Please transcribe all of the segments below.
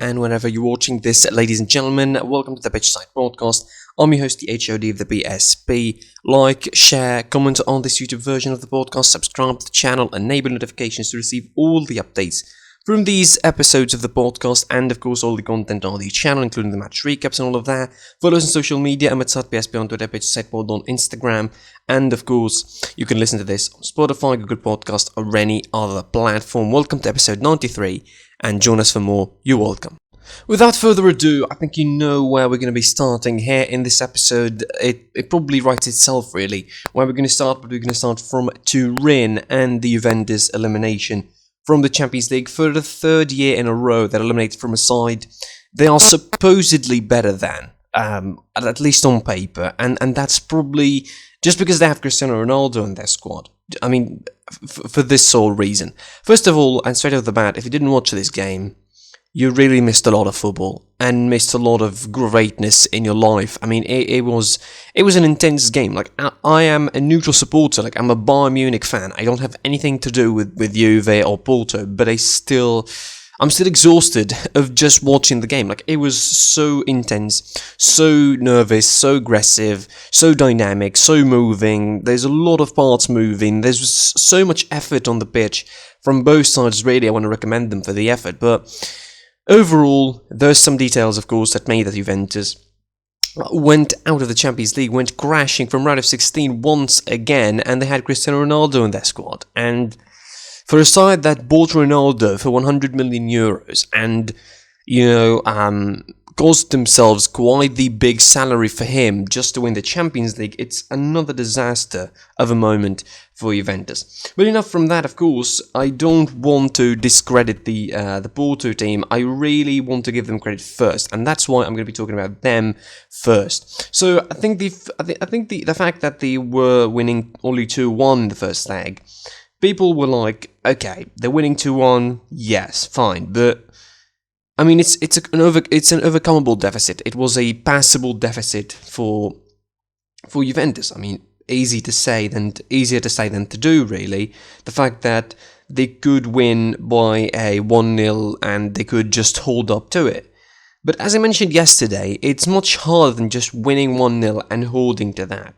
And whenever you're watching this, ladies and gentlemen, welcome to the Pitchside Broadcast. I'm your host, the HOD of the BSB. Like, share, comment on this YouTube version of the podcast, subscribe to the channel, enable notifications to receive all the updates from these episodes of the podcast, and of course all the content on the channel, including the match recaps and all of that. Follow us on social media, I'm at BSB on Twitter, Pitchside on Instagram, and of course you can listen to this on Spotify, Google Podcast, or any other platform. Welcome to episode 93, and join us for more. You're welcome. Without further ado, I think you know where we're going to be starting here in this episode. It probably writes itself, really, where we're going to start, but we're going to start from Turin and the Juventus elimination from the Champions League for the third year in a row that eliminated from a side they are supposedly better than, at least on paper, and that's probably just because they have Cristiano Ronaldo in their squad. I mean, for this sole reason. First of all, and straight off the bat, if you didn't watch this game, you really missed a lot of football and missed a lot of greatness in your life. I mean, it was an intense game. Like, I am a neutral supporter. Like, I'm a Bayern Munich fan. I don't have anything to do with Juve or Porto, but I'm still exhausted of just watching the game. Like, it was so intense, so nervous, so aggressive, so dynamic, so moving. There's a lot of parts moving. There's so much effort on the pitch from both sides. Really, I want to recommend them for the effort, but overall, there's some details, of course, that made that Juventus went out of the Champions League, went crashing from round of 16 once again, and they had Cristiano Ronaldo in their squad. And for a side that bought Ronaldo for 100 million euros and, cost themselves quite the big salary for him just to win the Champions League, it's another disaster of a moment for Juventus. But enough from that, of course. I don't want to discredit the Porto team. I really want to give them credit first, and that's why I'm going to be talking about them first. So I think the fact that they were winning only 2-1 in the first leg, people were like, okay, they're winning 2-1, yes, fine, but I mean, it's an overcomable deficit. It was a passable deficit for Juventus. I mean, easier to say than to do, really. The fact that they could win by a 1-0 and they could just hold up to it. But as I mentioned yesterday, it's much harder than just winning 1-0 and holding to that.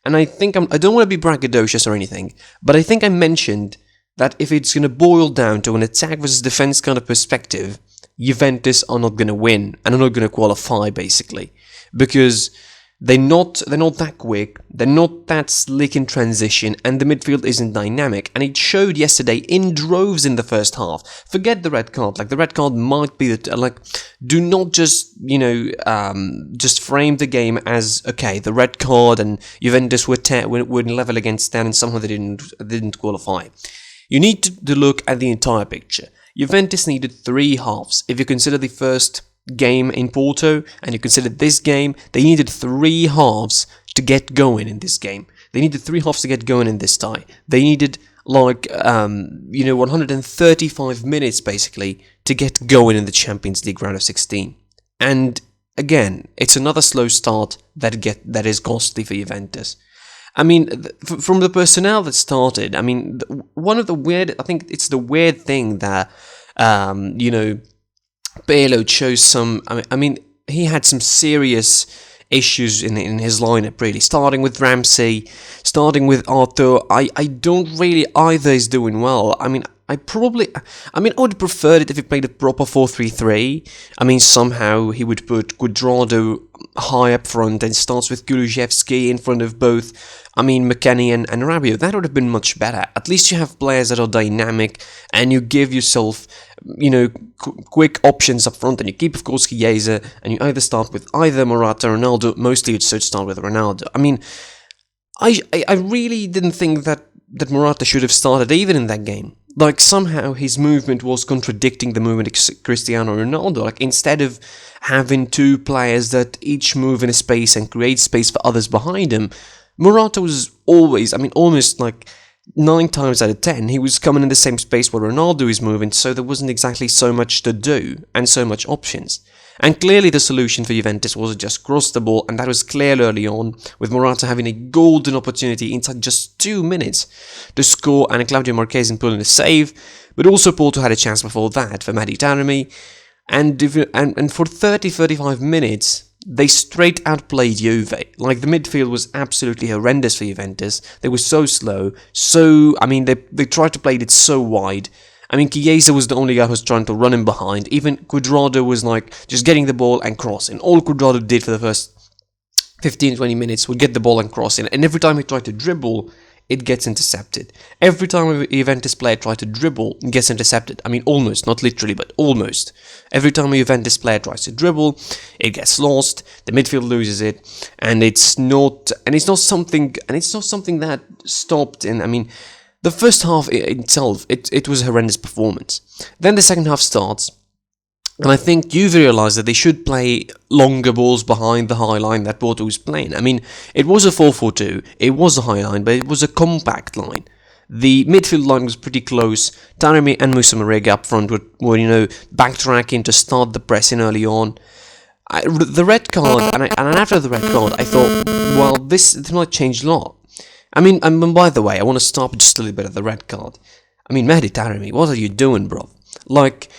And I think I don't want to be braggadocious or anything, but I think I mentioned that if it's going to boil down to an attack versus defense kind of perspective, Juventus are not going to win and are not going to qualify, basically, because they're not that quick, they're not that slick in transition, and the midfield isn't dynamic, and it showed yesterday in droves in the first half. Forget the red card. Like, the red card might be do not just just frame the game as, okay, the red card and Juventus were level against that and somehow they didn't qualify. You need to look at the entire picture. Juventus needed 3 halves. If you consider the first game in Porto and you consider this game, they needed 3 halves to get going in this game. They needed 3 halves to get going in this tie. They needed 135 minutes basically to get going in the Champions League round of 16. And again, it's another slow start that is costly for Juventus. I mean, from the personnel that started, I mean, I think it's the weird thing that, Pirlo chose some, I mean, he had some serious issues in his lineup, really, starting with Ramsey, starting with Arthur. I don't really either is doing well. I mean, I would have preferred it if he played a proper 4-3-3. I mean, somehow he would put Cuadrado high up front and starts with Kulusevski in front of both, McKennie and Rabiot. That would have been much better. At least you have players that are dynamic and you give yourself, quick options up front, and you keep, of course, Chiesa, and you either start with either Morata or Ronaldo. Mostly you'd start with Ronaldo. I mean, I really didn't think that Morata should have started even in that game. Like, somehow his movement was contradicting the movement of Cristiano Ronaldo. Like, instead of having 2 players that each move in a space and create space for others behind him, Morata was always, almost like 9 times out of 10, he was coming in the same space where Ronaldo is moving, so there wasn't exactly so much to do and so much options. And clearly the solution for Juventus was just cross the ball, and that was clear early on, with Morata having a golden opportunity inside just 2 minutes to score and Claudio Marquez pulling a save, but also Porto had a chance before that for Mehdi Taremi, and for 35 minutes, they straight outplayed Juve. Like, the midfield was absolutely horrendous for Juventus. They were so slow, they tried to play it so wide. Chiesa was the only guy who was trying to run him behind. Even Cuadrado was like just getting the ball and crossing. All Cuadrado did for the first 15-20 minutes would get the ball and cross in, and every time he tried to dribble, it gets intercepted. Every time a Juventus player tried to dribble, it gets intercepted. Almost, not literally, but almost. Every time a Juventus player tries to dribble, it gets lost, the midfield loses it, and it's not something that stopped in, the first half itself, it was a horrendous performance. Then the second half starts, and I think Juve realised that they should play longer balls behind the high line that Porto was playing. It was a 4-4-2, it was a high line, but it was a compact line. The midfield line was pretty close. Taremi and Moussa Marega up front were backtracking to start the pressing early on. The red card, and after the red card, I thought, well, this might change a lot. And by the way, I want to stop just a little bit at the red card. Mehdi Taremi, what are you doing, bro? Like,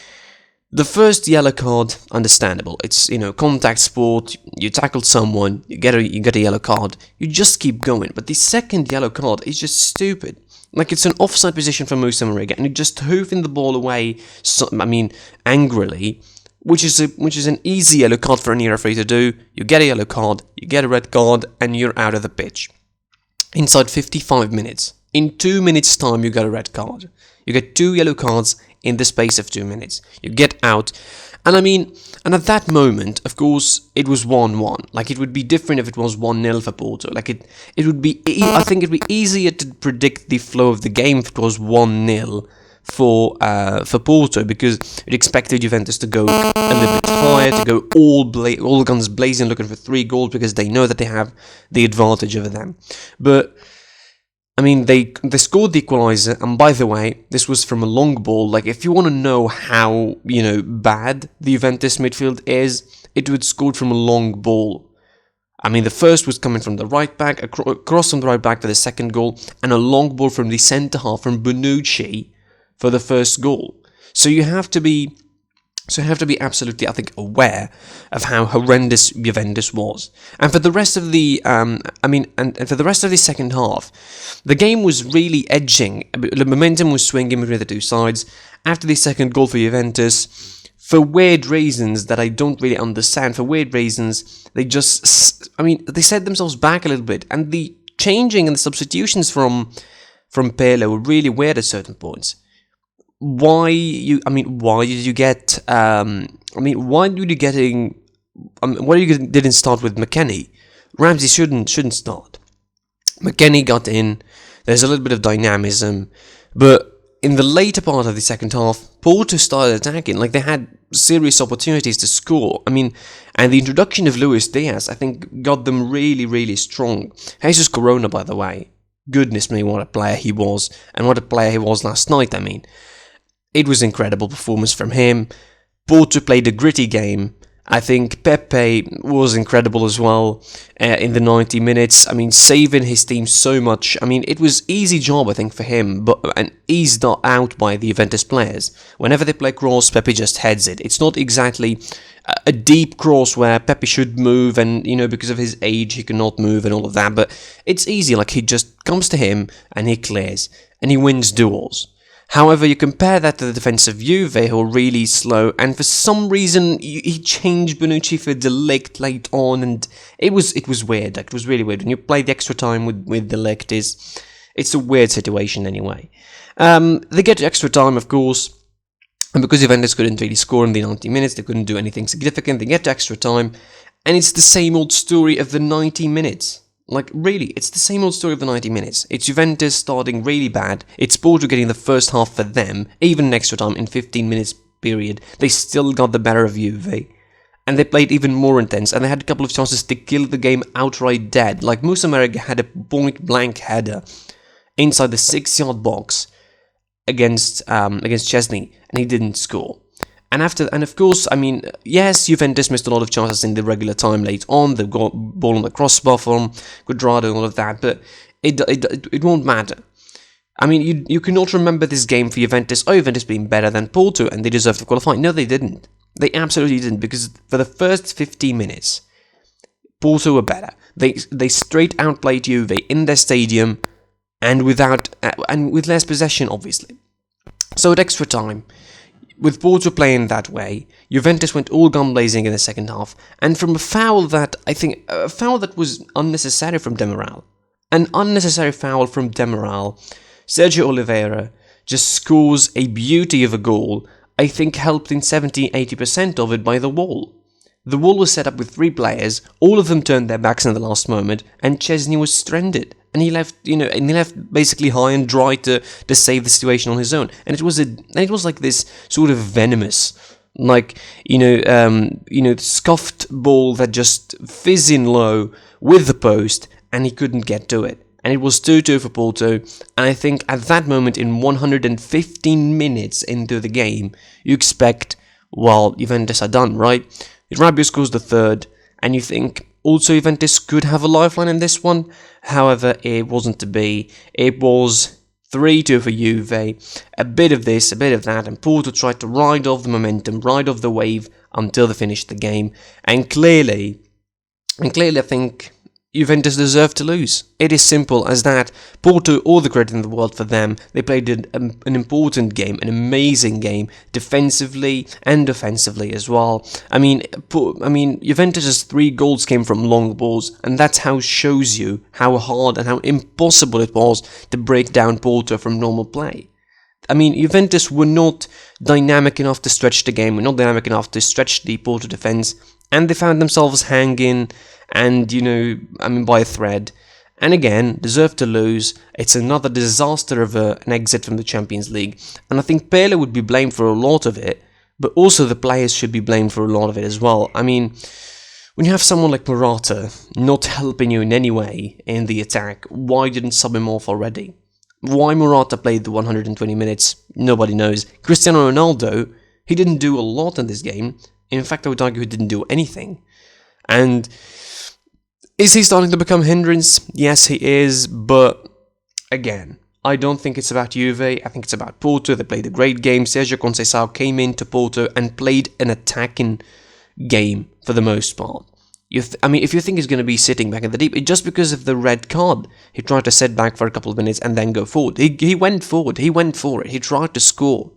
the first yellow card, understandable. It's, contact sport, you tackled someone, you get a yellow card, you just keep going. But the second yellow card is just stupid. Like, it's an offside position for Moussa Marega, and you're just hoofing the ball away, angrily, which is an easy yellow card for any referee to do. You get a yellow card, you get a red card, and you're out of the pitch. Inside 55 minutes. In 2 minutes' time, you got a red card. You get 2 yellow cards in the space of 2 minutes. You get out. And at that moment, of course, it was 1-1. Like, it would be different if it was 1-0 for Porto. Like, it would be, I think it'd be easier to predict the flow of the game if it was 1-0 for Porto, because it expected Juventus to go a little bit higher, to go all guns blazing, looking for 3 goals, because they know that they have the advantage over them. But they scored the equaliser, and by the way, this was from a long ball. Like, if you want to know how bad the Juventus midfield is, it was scored from a long ball. The first was coming from the right back, across from the right back for the second goal, and a long ball from the centre half from Bonucci for the first goal. So you have to be absolutely, I think, aware of how horrendous Juventus was. And for the rest of the and for the rest of the second half, the game was really edging. The momentum was swinging between the two sides. After the second goal for Juventus, for weird reasons that I don't really understand, they just they set themselves back a little bit, and the changing and the substitutions from Pirlo were really weird at certain points. Why are you didn't start with McKennie? Ramsey shouldn't start. McKennie got in. There's a little bit of dynamism, but in the later part of the second half, Porto started attacking. Like, they had serious opportunities to score. And the introduction of Luis Diaz, I think, got them really, really strong. Jesus Corona, by the way, goodness me, what a player he was, and what a player he was last night. It was an incredible performance from him. Porto played a gritty game. I think Pepe was incredible as well in the 90 minutes. Saving his team so much. It was easy job, I think, for him, and eased out by the Juventus players. Whenever they play cross, Pepe just heads it. It's not exactly a deep cross where Pepe should move, and, because of his age, he cannot move and all of that, but it's easy. Like, he just comes to him, and he clears, and he wins duels. However, you compare that to the defense of Juve, who are really slow, and for some reason, he changed Bonucci for De Ligt late on, and it was weird. It was really weird. When you play the extra time with De Ligt, it's a weird situation anyway. They get to extra time, of course, and because Juventus couldn't really score in the 90 minutes, they couldn't do anything significant, they get to extra time, and it's the same old story of the 90 minutes. Like, really, it's the same old story of the 90 minutes. It's Juventus starting really bad. It's Porto getting the first half for them, even in extra time, in 15 minutes period. They still got the better of Juve. And they played even more intense, and they had a couple of chances to kill the game outright dead. Like, Moussa Marega had a point-blank header inside the 6-yard box against Chesney, and he didn't score. And of course, yes, Juventus missed a lot of chances in the regular time late on. They got ball on the crossbar from Cuadrado and all of that, but it won't matter. You cannot remember this game for Juventus. Oh, Juventus being better than Porto and they deserve to qualify. No, they didn't. They absolutely didn't, because for the first 15 minutes, Porto were better. They straight outplayed Juve in their stadium, and with less possession, obviously. So at extra time, with Porto playing that way, Juventus went all gun blazing in the second half, and from a foul that was unnecessary from Demiral, an unnecessary foul from Demiral, Sergio Oliveira just scores a beauty of a goal. I think helped in 70-80% of it by the wall. The wall was set up with 3 players, all of them turned their backs in the last moment, and Chesney was stranded. And he left basically high and dry to save the situation on his own. And it was like this sort of venomous, scuffed ball that just fizzed in low with the post, and he couldn't get to it. And it was 2-2 for Porto, and I think at that moment, in 115 minutes into the game, you expect, well, Juventus are done, right? Rabiot scores the third, and you think also Juventus could have a lifeline in this one. However, it wasn't to be. It was 3-2 for Juve, a bit of this, a bit of that, and Porto tried to ride off the momentum, ride off the wave until they finished the game. And clearly I think Juventus deserved to lose. It is simple as that. Porto, all the credit in the world for them. They played an important game, an amazing game, defensively and offensively as well. I mean, Juventus's 3 goals came from long balls, and that's how shows you how hard and how impossible it was to break down Porto from normal play. I mean, Juventus were not dynamic enough to stretch the game, were not dynamic enough to stretch the Porto defense, and they found themselves hanging and, by a thread. And again, deserved to lose. It's another disaster of an exit from the Champions League. And I think Pele would be blamed for a lot of it, but also the players should be blamed for a lot of it as well. I mean, when you have someone like Morata not helping you in any way in the attack, why didn't sub him off already? Why Morata played the 120 minutes, nobody knows. Cristiano Ronaldo, he didn't do a lot in this game. In fact, I would argue he didn't do anything. And is he starting to become a hindrance? Yes, he is, but again, I don't think it's about Juve. I think it's about Porto. They played a great game. Sergio Conceição came into Porto and played an attacking game for the most part. If you think he's going to be sitting back in the deep, just because of the red card, he tried to sit back for a couple of minutes and then go forward. He went forward. He went for it. He tried to score.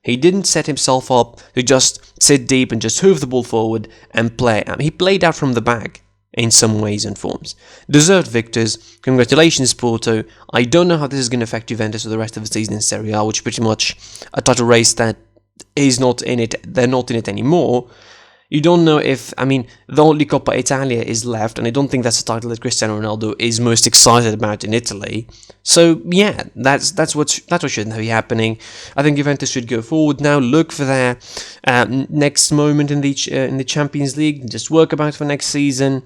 He didn't set himself up to just sit deep and just hoof the ball forward and play. He played out from the back in some ways and forms. Deserved victors. Congratulations, Porto. I don't know how this is going to affect Juventus for the rest of the season in Serie A, which is pretty much a title race that is not in it. They're not in it anymore. You don't know if, the only Coppa Italia is left, and I don't think that's a title that Cristiano Ronaldo is most excited about in Italy. So yeah, that's what shouldn't be happening. I think Juventus should go forward now, look for their next moment in the Champions League, just work about for next season,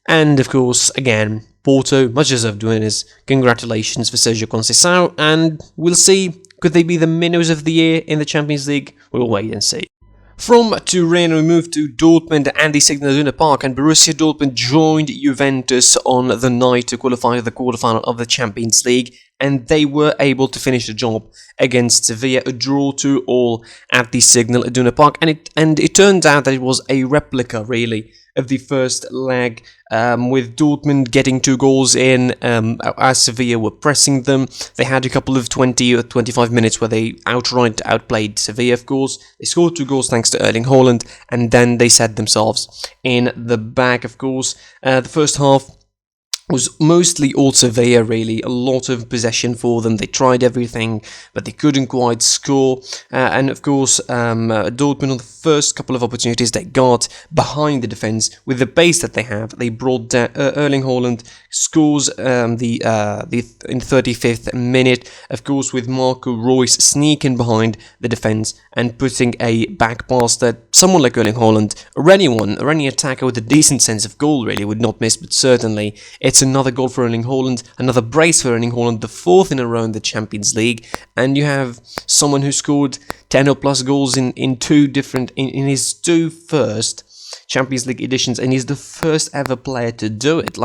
and of course, again, Porto, much deserved winners. Congratulations for Sergio Conceição, and we'll see, could they be the minnows of the year in the Champions League? We'll wait and see. From Turin, we move to Dortmund and the Signal Iduna Park, and Borussia Dortmund joined Juventus on the night to qualify for the quarterfinal of the Champions League, and they were able to finish the job against Sevilla, a draw 2-2 at the Signal Iduna Park, and it turned out that it was a replica, really, of the first leg, with Dortmund getting 2 goals in as Sevilla were pressing them. They had a couple of 20 or 25 minutes where they outright outplayed Sevilla, of course. They scored 2 goals thanks to Erling Haaland, and then they set themselves in the back, of course. The first half was mostly all Sevilla, really. A lot of possession for them. They tried everything, but they couldn't quite score. And of course, Dortmund, on the first couple of opportunities they got behind the defence, with the pace that they have, they brought down Erling Haaland, scores in the 35th minute, of course, with Marco Reus sneaking behind the defence and putting a back pass that someone like Erling Haaland, or any attacker with a decent sense of goal, really, would not miss, but certainly it's another goal for Erling Haaland, another brace for Erling Haaland, the 4th in a row in the Champions League, and you have someone who scored 10 or plus goals in his 2 first Champions League editions, and he's the first ever player to do it.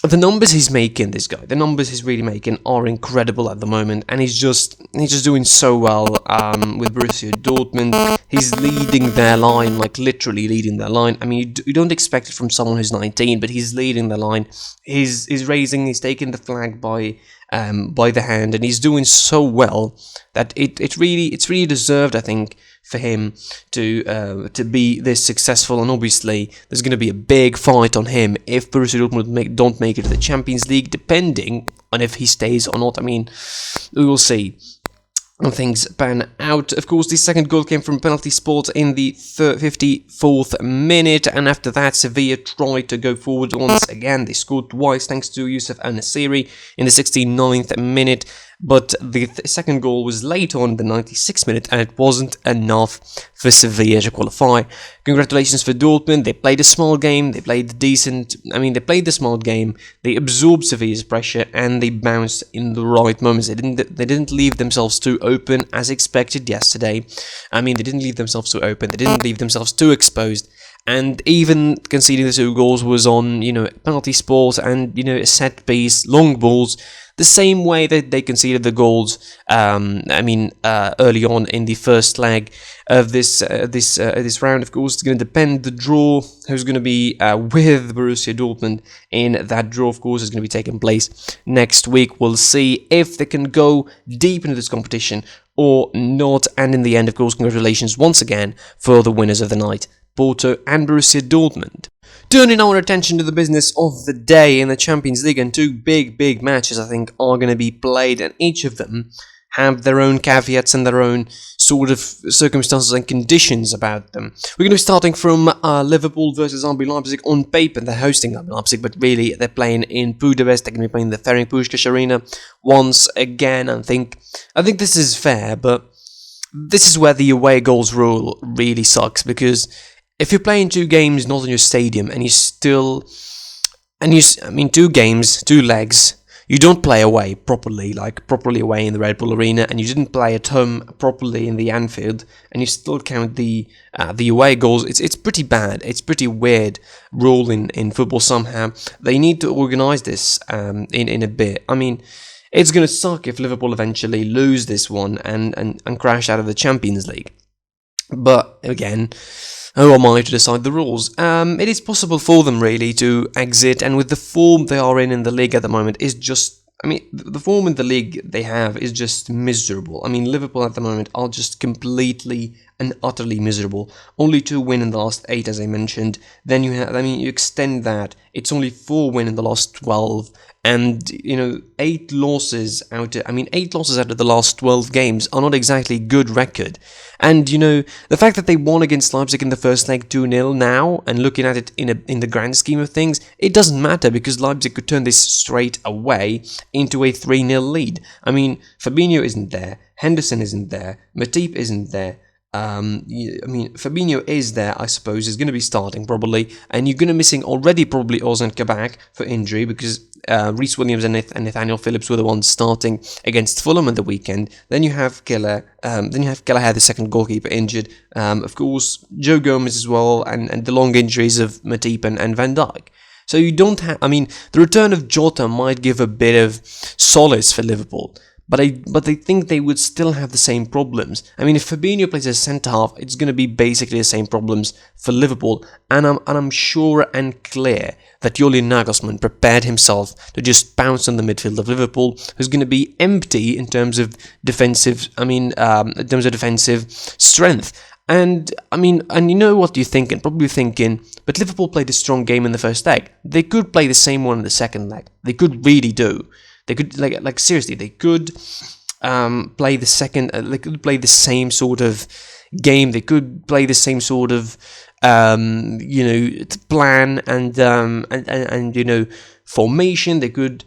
the numbers he's making, this guy, the numbers he's really making are incredible at the moment, and he's just doing so well with Borussia Dortmund. He's leading their line, like literally leading their line. I mean, you don't expect it from someone who's 19, but he's leading the line. He's taking the flag by the hand, and he's doing so well that it's really deserved, I think, for him to be this successful. And obviously there's going to be a big fight on him if Borussia Dortmund don't make it to the Champions League, depending on if he stays or not. I mean, we will see how things pan out. Of course, the second goal came from penalty spot in the 54th minute, and after that Sevilla tried to go forward once again. They scored twice thanks to Youssef Al-Nassiri in the 69th minute, but the second goal was late on the 96th minute, and it wasn't enough for Sevilla to qualify. Congratulations for Dortmund. They played a small game, they played decent, they played the small game, they absorbed Sevilla's pressure, and they bounced in the right moments. They didn't leave themselves too open as expected yesterday. They didn't leave themselves too open, they didn't leave themselves too exposed. And even conceding the 2 goals was on, penalty spot and, a set piece, long balls, the same way that they conceded the goals, early on in the first leg of this round. Of course, it's going to depend the draw, who's going to be with Borussia Dortmund in that draw. Of course, is going to be taking place next week. We'll see if they can go deep into this competition or not. And in the end, of course, congratulations once again for the winners of the night, Porto and Borussia Dortmund. Turning our attention to the business of the day in the Champions League, and 2 big matches I think are going to be played, and each of them have their own caveats and their own sort of circumstances and conditions about them. We're going to be starting from Liverpool versus RB Leipzig. On paper, they're hosting RB Leipzig, but really they're playing in Budapest. They're going to be playing the Ferencváros Arena once again. I think this is fair, but this is where the away goals rule really sucks, because if you're playing 2 games not in your stadium and 2 games, 2 legs, you don't play away properly, like properly away in the Red Bull Arena, and you didn't play at home properly in the Anfield, and you still count the away goals. It's pretty bad. It's pretty weird rule in football somehow. They need to organise this in a bit. It's going to suck if Liverpool eventually lose this one and crash out of the Champions League. But again, who am I to decide the rules? It is possible for them really to exit, and with the form they are in the league at the moment is just, the form in the league they have is just miserable. Liverpool at the moment are just completely and utterly miserable. Only 2 wins in the last 8, as I mentioned. Then you extend that, it's only 4 wins in the last 12. And, 8 losses out of the last 12 games are not exactly good record. And, the fact that they won against Leipzig in the first leg 2-0 now, and looking at it in the grand scheme of things, it doesn't matter, because Leipzig could turn this straight away into a 3-0 lead. Fabinho isn't there, Henderson isn't there, Matip isn't there. Fabinho is there, I suppose, is going to be starting probably, and you're going to missing already probably Ozan Kabak for injury, because Reece Williams and Nathaniel Phillips were the ones starting against Fulham at the weekend. Then you have Kelleher, the second goalkeeper, injured. Of course, Joe Gomez as well, and the long injuries of Matip and Van Dijk. So you don't have, the return of Jota might give a bit of solace for Liverpool. But I think they would still have the same problems. If Fabinho plays as centre-half, it's going to be basically the same problems for Liverpool. And I'm sure and clear that Julian Nagelsmann prepared himself to just bounce on the midfield of Liverpool, who's going to be empty in terms of defensive. Defensive strength. And you know what you're thinking? Probably thinking, but Liverpool played a strong game in the first leg. They could play the same one in the second leg. They could really do. They could seriously. They could play the second. They could play the same sort of game. They could play the same sort of plan and formation. They could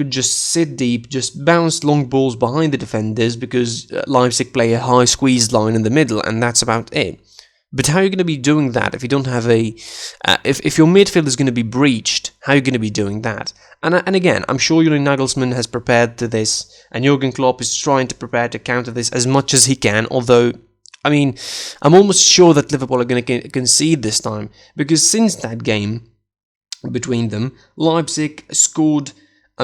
just sit deep, just bounce long balls behind the defenders, because Leipzig play a high squeeze line in the middle, and that's about it. But how are you going to be doing that if you don't have if your midfield is going to be breached? How are you going to be doing that? And again, I'm sure Julian Nagelsmann has prepared to this, and Jurgen Klopp is trying to prepare to counter this as much as he can. Although, I'm almost sure that Liverpool are going to concede this time, because since that game, between them. Leipzig scored two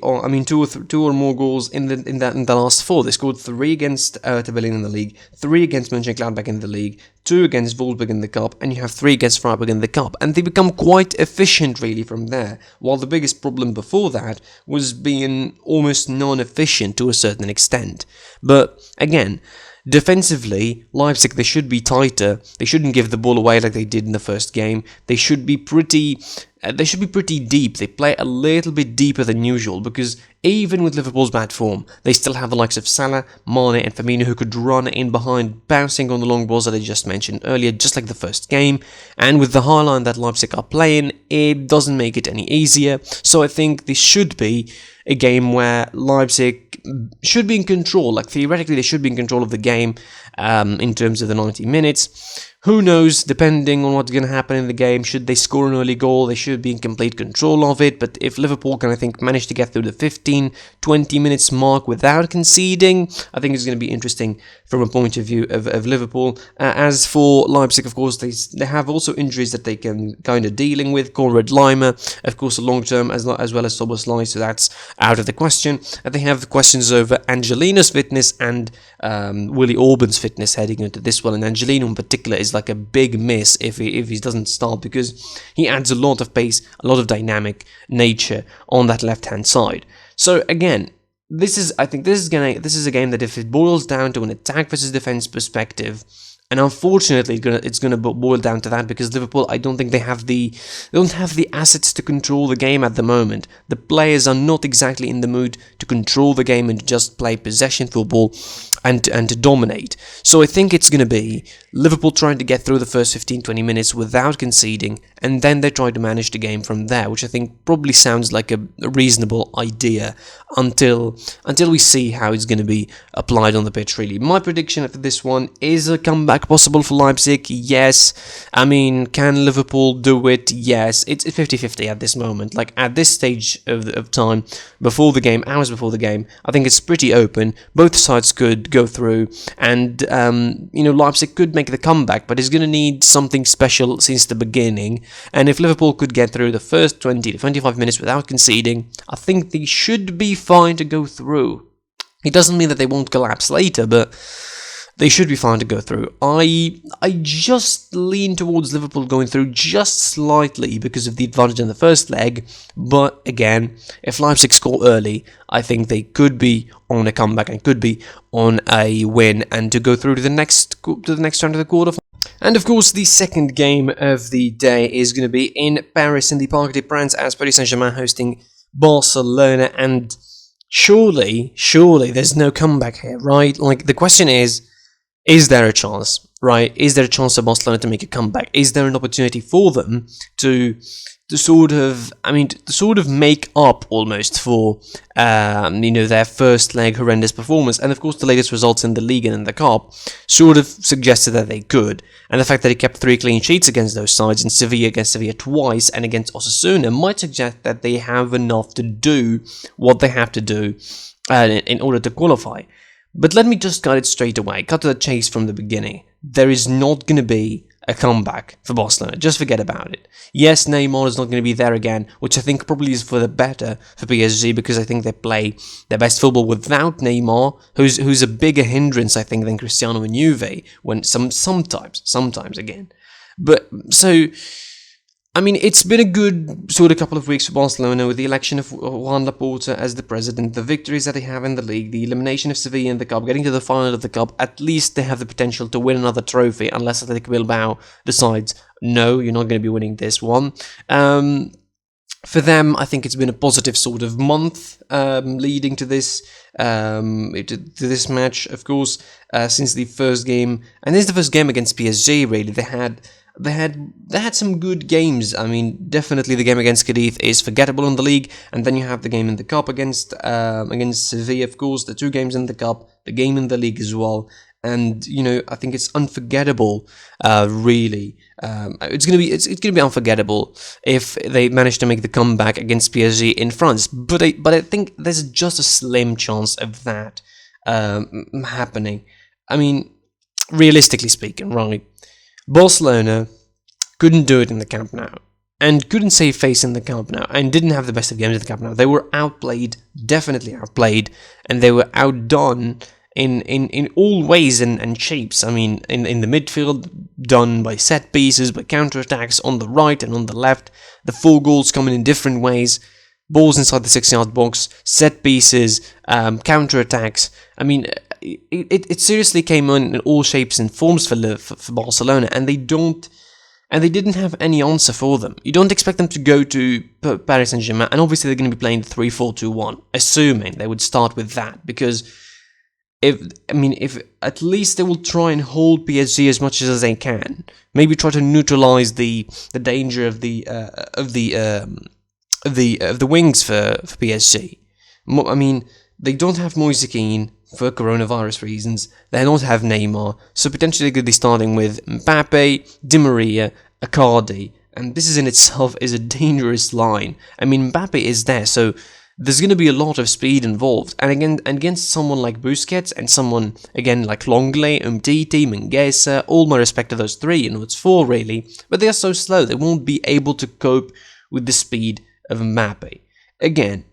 or more goals in the last four. They scored 3 against Hertha Berlin in the league, 3 against Mönchengladbach in the league, 2 against Wolfsburg in the cup, and you have 3 against Freiburg in the cup. And they become quite efficient really from there. While the biggest problem before that was being almost non-efficient to a certain extent. But again, defensively, Leipzig, they should be tighter. They shouldn't give the ball away like they did in the first game. They should be pretty deep. They play a little bit deeper than usual because even with Liverpool's bad form, they still have the likes of Salah, Mane and Firmino who could run in behind, bouncing on the long balls that I just mentioned earlier, just like the first game. And with the high line that Leipzig are playing, it doesn't make it any easier. So I think this should be a game where Leipzig should be in control. Like theoretically, they should be in control of the game in terms of the 90 minutes. Who knows, depending on what's going to happen in the game, should they score an early goal, they should be in complete control of it, but if Liverpool can, I think, manage to get through the 15-20 minutes mark without conceding, I think it's going to be interesting from a point of view of Liverpool. As for Leipzig, of course, they have also injuries that they can kind of dealing with. Konrad Laimer, of course, a long term, as well as Szoboszlai, so that's out of the question. They have questions over Angelino's fitness and Willy Orban's fitness heading into this one, and Angelino in particular is like a big miss if he doesn't start, because he adds a lot of pace, a lot of dynamic nature on that left hand side. So again, this is a game that if it boils down to an attack versus defense perspective, and unfortunately it's gonna boil down to that because Liverpool, I don't think they don't have the assets to control the game at the moment. The players are not exactly in the mood to control the game and to just play possession football and to dominate. So I think it's going to be Liverpool trying to get through the first 15-20 minutes without conceding, and then they try to manage the game from there, which I think probably sounds like a reasonable idea until we see how it's going to be applied on the pitch, really. My prediction after this one is a comeback possible for Leipzig. Yes. I mean, can Liverpool do it? Yes. It's 50-50 at this moment. Like, at this stage of time, before the game, hours before the game, I think it's pretty open. Both sides could go through, and Leipzig could make the comeback, but it's going to need something special since the beginning. And if Liverpool could get through the first 20 to 25 minutes without conceding, I think they should be fine to go through. It doesn't mean that they won't collapse later, but they should be fine to go through. I just lean towards Liverpool going through just slightly because of the advantage in the first leg. But again, if Leipzig score early, I think they could be on a comeback and could be on a win and to go through to the next round of the quarterfinals. And of course, the second game of the day is going to be in Paris in the Parc des Princes as Paris Saint-Germain hosting Barcelona. And surely there's no comeback here, right? Like, the question is there a chance, right? Is there a chance for Barcelona to make a comeback? Is there an opportunity for them to sort of make up almost for their first leg horrendous performance? And of course, the latest results in the league and in the cup sort of suggested that they could. And the fact that he kept 3 clean sheets against those sides, in Sevilla against Sevilla twice and against Osasuna, might suggest that they have enough to do what they have to do in order to qualify. But let me just cut it straight away, cut to the chase from the beginning. There is not going to be a comeback for Barcelona. Just forget about it. Yes, Neymar is not going to be there again, which I think probably is for the better for PSG, because I think they play their best football without Neymar, who's a bigger hindrance, I think, than Cristiano and Juve, when sometimes again. But so, I mean, it's been a good sort of couple of weeks for Barcelona with the election of Juan Laporta as the president, the victories that they have in the league, the elimination of Sevilla in the cup, getting to the final of the cup. At least they have the potential to win another trophy, unless Athletic Bilbao decides, no, you're not going to be winning this one. For them, I think it's been a positive sort of month leading to this match, of course, since the first game. And this is the first game against PSG, really. They had some good games. I mean, definitely the game against Cadiz is forgettable in the league, and then you have the game in the cup against Sevilla, of course, the 2 games in the cup, the game in the league as well. And I think it's unforgettable. Really, it's gonna be unforgettable if they manage to make the comeback against PSG in France. But I think there's just a slim chance of that happening. I mean, realistically speaking, right? Barcelona couldn't do it in the Camp Nou. and couldn't save face in the Camp Nou, and didn't have the best of games in the Camp Nou. They were outplayed, definitely outplayed, and they were outdone in all ways and shapes. I mean, in the midfield, done by set pieces, by counterattacks on the right and on the left. The 4 goals coming in different ways. Balls inside the 6-yard box, set pieces, counterattacks. I mean, it seriously came on in all shapes and forms for Barcelona, and they didn't have any answer for them. You don't expect them to go to Paris Saint-Germain, and obviously they're going to be playing the 3-4-2-1, assuming they would start with that, because if at least they will try and hold PSG as much as they can, maybe try to neutralize the danger of the wings for PSG. I mean, they don't have Moise Kean for coronavirus reasons. They don't have Neymar, so potentially they could be starting with Mbappe, Di Maria, Icardi, and this is in itself is a dangerous line. I mean, Mbappe is there, so there's going to be a lot of speed involved, and again, against someone like Busquets and someone again like Longley, Umtiti, Mingueza, all my respect to those 3, it's 4 really, but they are so slow, they won't be able to cope with the speed of Mbappe. Again,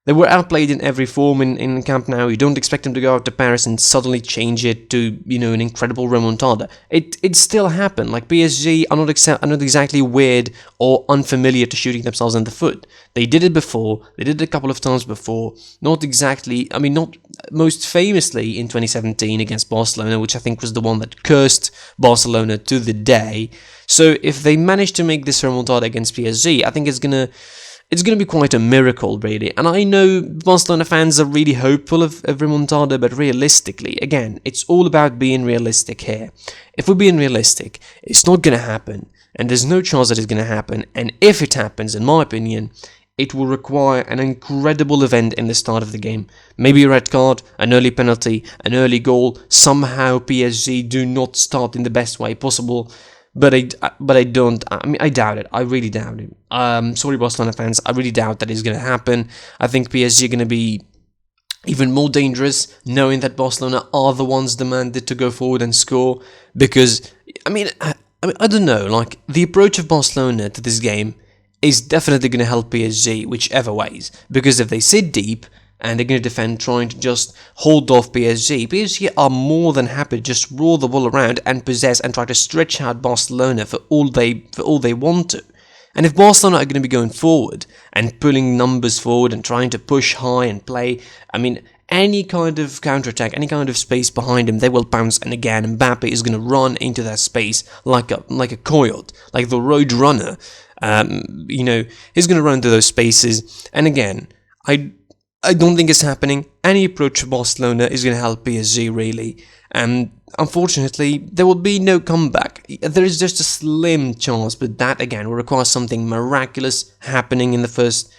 they were outplayed in every form in Camp Nou. You don't expect them to go out to Paris and suddenly change it to, an incredible remontada. It still happened. Like, PSG are not exactly weird or unfamiliar to shooting themselves in the foot. They did it before. They did it a couple of times before. Not most famously in 2017 against Barcelona, which I think was the one that cursed Barcelona to the day. So if they manage to make this remontada against PSG, I think it's gonna be quite a miracle, really. And I know Barcelona fans are really hopeful of remontada, but realistically, again, it's all about being realistic here. If we're being realistic, it's not going to happen, and there's no chance that it's going to happen. And if it happens, in my opinion, it will require an incredible event in the start of the game. Maybe a red card, an early penalty, an early goal. Somehow PSG do not start in the best way possible. But I doubt it. I really doubt it. Sorry, Barcelona fans. I really doubt that is going to happen. I think PSG are going to be even more dangerous, knowing that Barcelona are the ones demanded to go forward and score. Because, I don't know. Like, the approach of Barcelona to this game is definitely going to help PSG, whichever ways. Because if they sit deep and they're going to defend, trying to just hold off PSG are more than happy to just roll the ball around and possess and try to stretch out Barcelona for all they want to. And if Barcelona are going to be going forward and pulling numbers forward and trying to push high and play, any kind of counterattack, any kind of space behind him, they will bounce. And again, Mbappe is going to run into that space like a coyote, like the road runner. He's going to run into those spaces. And again, I don't think it's happening. Any approach for Barcelona is going to help PSG, really. And unfortunately, there will be no comeback. There is just a slim chance, but that, again, will require something miraculous happening in the first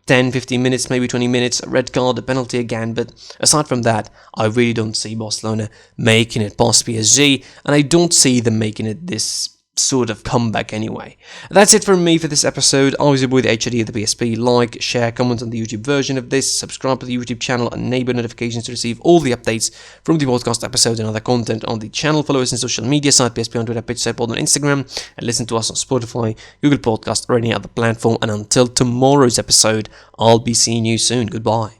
10, 15 minutes, maybe 20 minutes, a red card, a penalty again. But aside from that, I really don't see Barcelona making it past PSG, and I don't see them making it this sort of comeback anyway. That's it from me for this episode. I was your boy, the HOD of the PSP. Like, share, comment on the YouTube version of this, subscribe to the YouTube channel, and enable notifications to receive all the updates from the podcast episodes and other content on the channel. Follow us on social media site, PSP on Twitter, PitchSide, on Instagram, and listen to us on Spotify, Google Podcast, or any other platform. And until tomorrow's episode, I'll be seeing you soon. Goodbye.